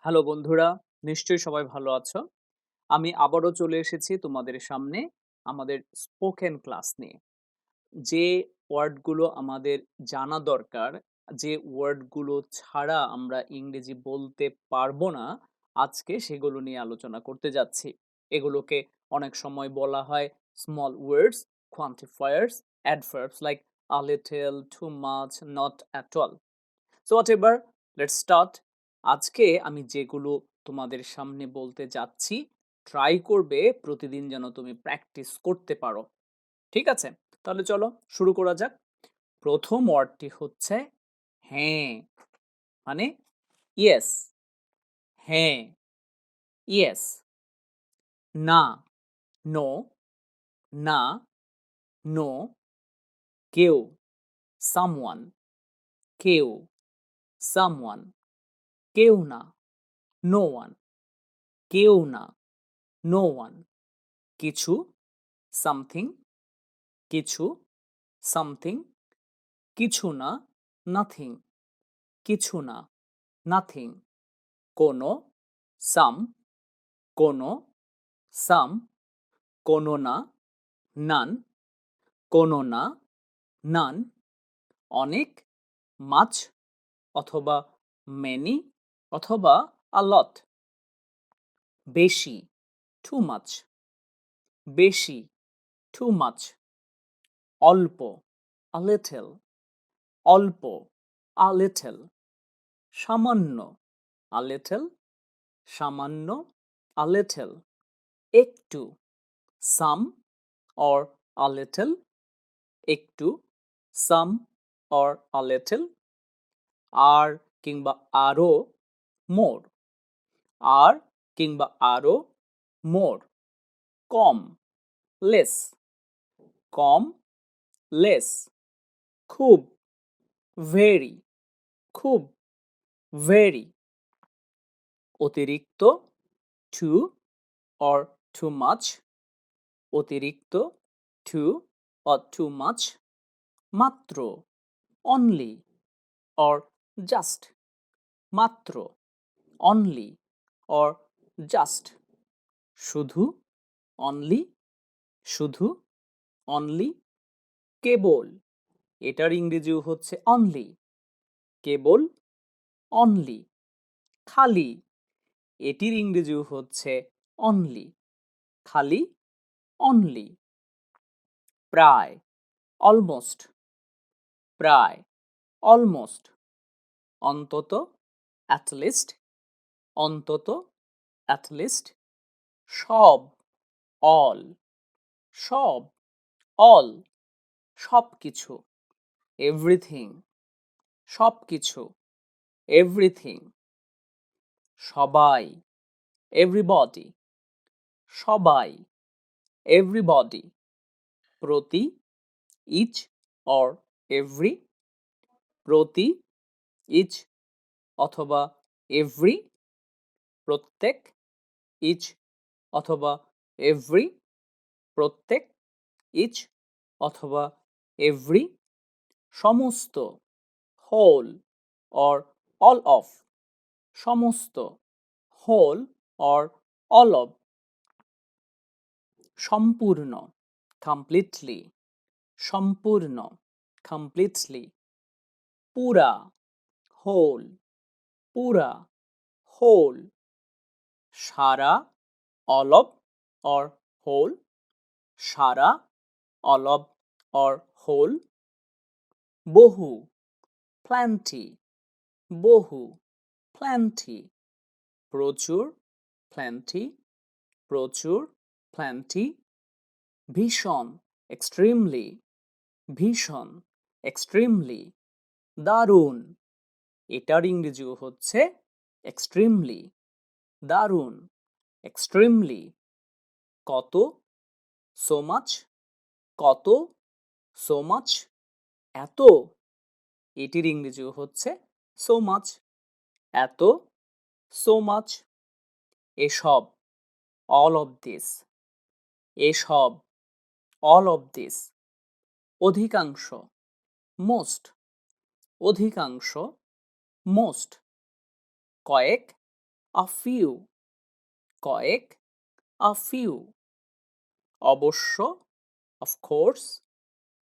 Hello বন্ধুরা, নিশ্চয়ই সবাই ভালো আছো। আমি আবারও চলে এসেছি তোমাদের সামনে আমাদের স্পোকেন ক্লাস নিয়ে। যে ওয়ার্ডগুলো আমাদের জানা দরকার, যে ওয়ার্ডগুলো ছাড়া আমরা ইংরেজি বলতে পারবো না, আজকে সেগুলো নিয়ে আলোচনা করতে যাচ্ছি। এগুলোকে অনেক সময় বলা হয় small words, quantifiers, adverbs like a little, too much, not at all. So whatever, let's start. আজকে আমি যেগুলো তোমাদের সামনে বলতে যাচ্ছি, ট্রাই করবে প্রতিদিন যেন তুমি প্র্যাকটিস করতে পারো। ঠিক আছে? তাহলে চলো শুরু করা যাক। প্রথম ওয়ার্ডটি হচ্ছে হ্যাঁ, মানে ইয়েস। হ্যাঁ, ইয়েস। না, নো। না, নো। কেউ, সামওয়ান। কেউ, সামওয়ান। কেউ না, নো ওয়ান। কেউ না, নো ওয়ান। কিছু, সামথিং। কিছু, সামথিং। কিছু না, নাথিং। কিছু না, নাথিং। কোনো, সাম। কোনো, সাম। কোনো না, নান। কোনো না, নান। অনেক, মাছ, অথবা মেনি, অথবা আ লট। বেশি, টু মাচ। বেশি, টু মাচ। অল্প, আ লিটল। অল্প, আ লিটল। সামান্য, a little। সামান্য, a little। একটু, some or a little। একটু, some or a little। আর কিংবা আরো, more। আর কিংবা আরো, more। কম, less। কম, less। খুব, very। খুব, very। অতিরিক্ত, too or too much। অতিরিক্ত, too or too much। মাত্র, only or just। মাত্র, only or just। শুধু, only। শুধু, only। কেবল, এটার ইংরেজিও হচ্ছে only। কেবল, only। খালি, এটির ইংরেজিও হচ্ছে only। খালি, only। প্রায়, almost। প্রায়, almost। অন্তত, at least। অন্তত, at least। সব, all। সব, all। সবকিছু, everything। সবকিছু, everything। সবাই, everybody। সবাই, everybody। প্রতি, each or every। প্রতি, each অথবা every। প্রত্যেক, each অথবা every। প্রত্যেক, each অথবা every। সমস্ত, whole or all of। সমস্ত, whole or all of। সম্পূর্ণ, completely। সম্পূর্ণ, completely। পুরা, whole। পুরা, whole। Sara, all of or whole। Sara, all of or whole। বহু, plenty। বহু, plenty। প্রচুর, plenty। প্রচুর, plenty। ভীষণ, extremely। ভীষণ, extremely। দারুণ, এটার ইংরেজিও হচ্ছে extremely। দারুণ, extremely। কত, so much। কত, so much। এত, এটির ইংরেজিও হচ্ছে so much। এত, so much। এসব, all of this। এসব, all of this। অধিকাংশ, most। অধিকাংশ, most। কয়েক, a few, কয়েক, a few, অবশ্য, of course,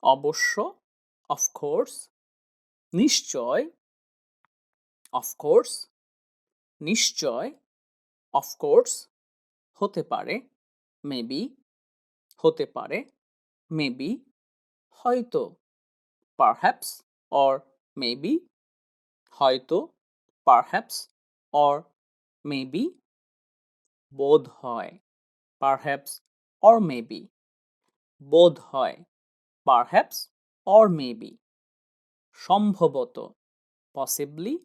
অবশ্য, of course, নিশ্চয়, of course, নিশ্চয়, of course, হতে পারে, maybe, হতে পারে, maybe, হয়তো, perhaps or maybe, হয়তো, perhaps or maybe, বোধ হয়, perhaps or maybe, বোধ হয়, perhaps or maybe, সম্ভবত, possibly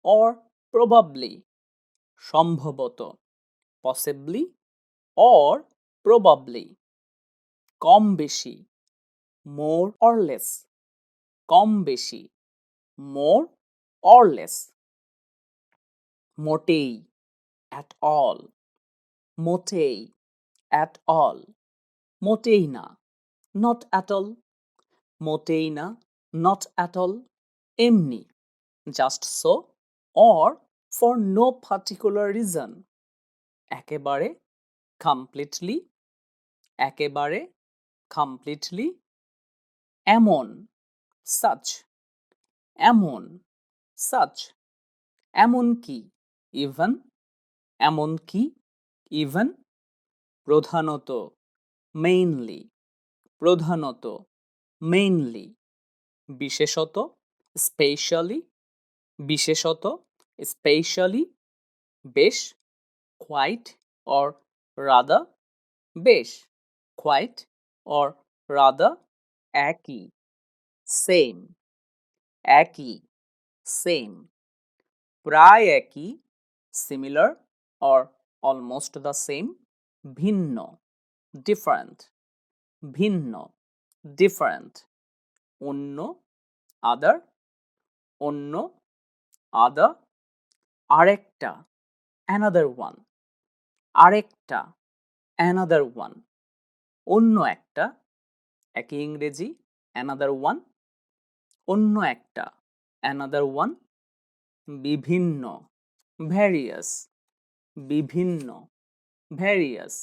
or probably, সম্ভবত, possibly or probably, কম বেশি, more or less, কম বেশি, more or less, মোটেই, at all, মোটেই, at all, মোটেই না, not at all, মোটেই না, not at all, এমনি, just so or for no particular reason, একেবারে, completely, একেবারে, completely, এমন, such, এমন, such, এমন কি, even, এমন কি, even, প্রধানত, mainly, প্রধানত, mainly, বিশেষত, specially, বিশেষত, especially, বেশ, quite or rather, বেশ, quite or rather, একই, same, একই, same, প্রায় একই, similar or almost the same, ভিন্ন, different, ভিন্ন, different, অন্য, other, অন্য, other, আরেকটা, another one, আরেকটা, another one, অন্য একটা, একই ইংরেজি, another one, অন্য একটা, another one, বিভিন্ন, various, বিভিন্ন, various,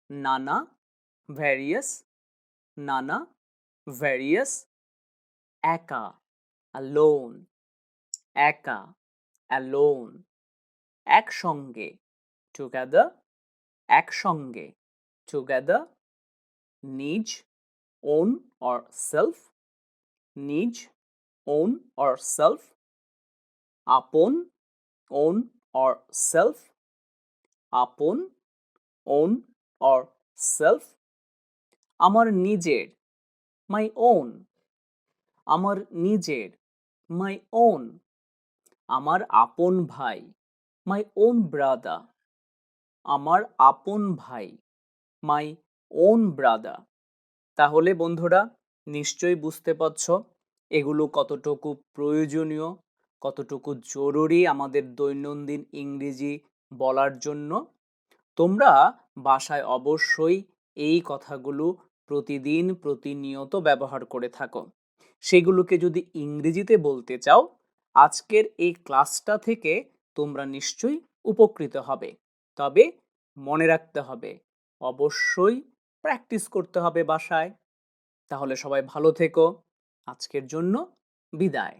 নানা, various, নানা, various, একা, alone, একা, alone, একসঙ্গে, together, একসঙ্গে, together, নিজ, own or self, নিজ, own or self, আপন, own or self, আপন, own or self, আমার নিজের, my own, আমার নিজের, my own, আমার আপন ভাই, my own brother, আমার আপন ভাই, my own brother. তাহলে বন্ধুরা নিশ্চয়ই বুঝতে পারছো এগুলো কতটুকু প্রয়োজনীয়, কতটুকু জরুরি আমাদের দৈনন্দিন ইংরেজি বলার জন্য। তোমরা বাসায় অবশ্যই এই কথাগুলো প্রতিদিন প্রতিনিয়ত ব্যবহার করে থাকো। সেগুলোকে যদি ইংরেজিতে বলতে চাও, আজকের এই ক্লাসটা থেকে তোমরা নিশ্চয়ই উপকৃত হবে। তবে মনে রাখতে হবে, অবশ্যই প্র্যাকটিস করতে হবে বাসায়। তাহলে সবাই ভালো থেকো। আজকের জন্য বিদায়।